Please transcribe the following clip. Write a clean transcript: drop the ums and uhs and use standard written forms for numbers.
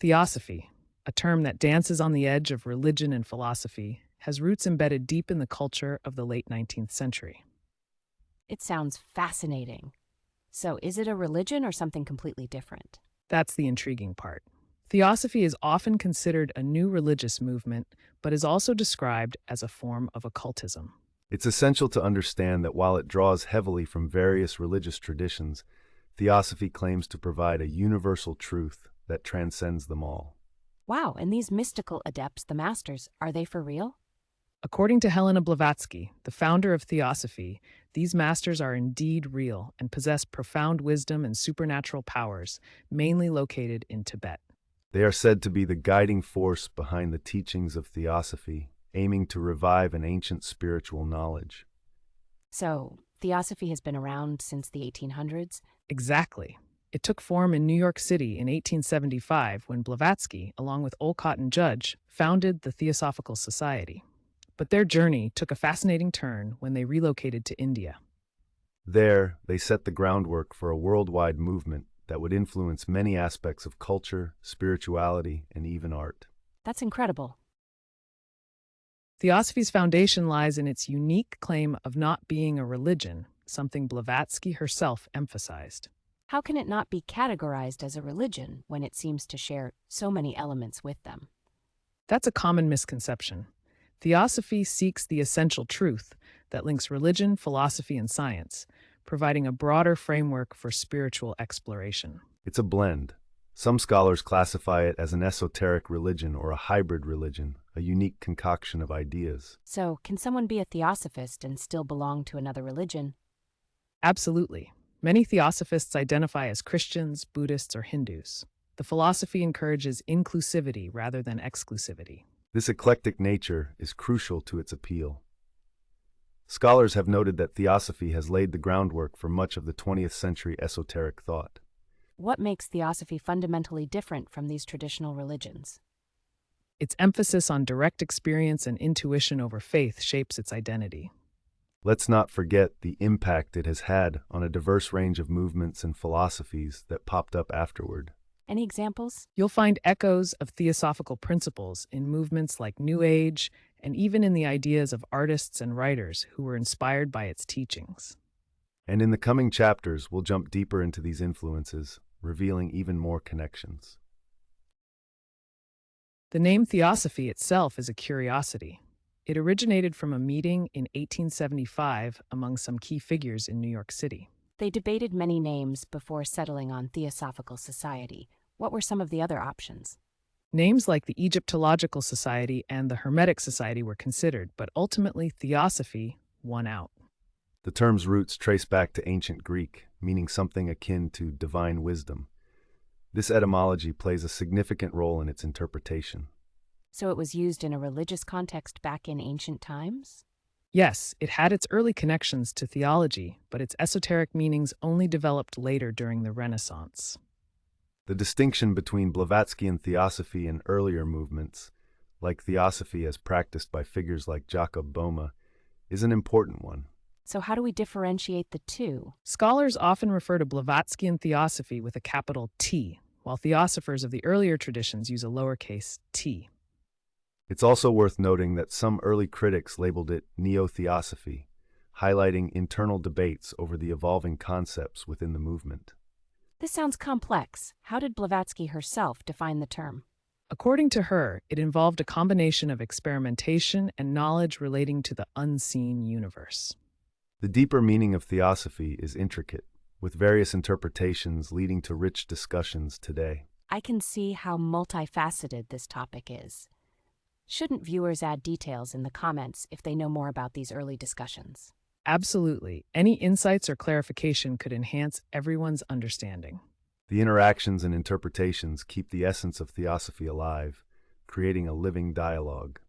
Theosophy, a term that dances on the edge of religion and philosophy, has roots embedded deep in the culture of the late 19th century. It sounds fascinating. So is it a religion or something completely different? That's the intriguing part. Theosophy is often considered a new religious movement, but is also described as a form of occultism. It's essential to understand that while it draws heavily from various religious traditions, Theosophy claims to provide a universal truth that transcends them all. Wow, and these mystical adepts, the masters, are they for real? According to Helena Blavatsky, the founder of Theosophy, these masters are indeed real and possess profound wisdom and supernatural powers, mainly located in Tibet. They are said to be the guiding force behind the teachings of Theosophy, aiming to revive an ancient spiritual knowledge. So, Theosophy has been around since the 1800s? Exactly. It took form in New York City in 1875 when Blavatsky, along with Olcott and Judge, founded the Theosophical Society. But their journey took a fascinating turn when they relocated to India. There, they set the groundwork for a worldwide movement that would influence many aspects of culture, spirituality, and even art. That's incredible. Theosophy's foundation lies in its unique claim of not being a religion, something Blavatsky herself emphasized. How can it not be categorized as a religion when it seems to share so many elements with them? That's a common misconception. Theosophy seeks the essential truth that links religion, philosophy, and science, providing a broader framework for spiritual exploration. It's a blend. Some scholars classify it as an esoteric religion or a hybrid religion, a unique concoction of ideas. So, can someone be a theosophist and still belong to another religion? Absolutely. Many theosophists identify as Christians, Buddhists, or Hindus. The philosophy encourages inclusivity rather than exclusivity. This eclectic nature is crucial to its appeal. Scholars have noted that Theosophy has laid the groundwork for much of the 20th century esoteric thought. What makes Theosophy fundamentally different from these traditional religions? Its emphasis on direct experience and intuition over faith shapes its identity. Let's not forget the impact it has had on a diverse range of movements and philosophies that popped up afterward. Any examples? You'll find echoes of theosophical principles in movements like New Age and even in the ideas of artists and writers who were inspired by its teachings. And in the coming chapters, we'll jump deeper into these influences, revealing even more connections. The name Theosophy itself is a curiosity. It originated from a meeting in 1875 among some key figures in New York City. They debated many names before settling on Theosophical Society. What were some of the other options? Names like the Egyptological Society and the Hermetic Society were considered, but ultimately Theosophy won out. The term's roots trace back to ancient Greek, meaning something akin to divine wisdom. This etymology plays a significant role in its interpretation. So it was used in a religious context back in ancient times? Yes, it had its early connections to theology, but its esoteric meanings only developed later during the Renaissance. The distinction between Blavatsky Theosophy and earlier movements, like Theosophy as practiced by figures like Jacob Boehme, is an important one. So how do we differentiate the two? Scholars often refer to Blavatsky Theosophy with a capital T, while theosophers of the earlier traditions use a lowercase t. It's also worth noting that some early critics labeled it neo-theosophy, highlighting internal debates over the evolving concepts within the movement. This sounds complex. How did Blavatsky herself define the term? According to her, it involved a combination of experimentation and knowledge relating to the unseen universe. The deeper meaning of Theosophy is intricate, with various interpretations leading to rich discussions today. I can see how multifaceted this topic is. Shouldn't viewers add details in the comments if they know more about these early discussions? Absolutely. Any insights or clarification could enhance everyone's understanding. The interactions and interpretations keep the essence of Theosophy alive, creating a living dialogue.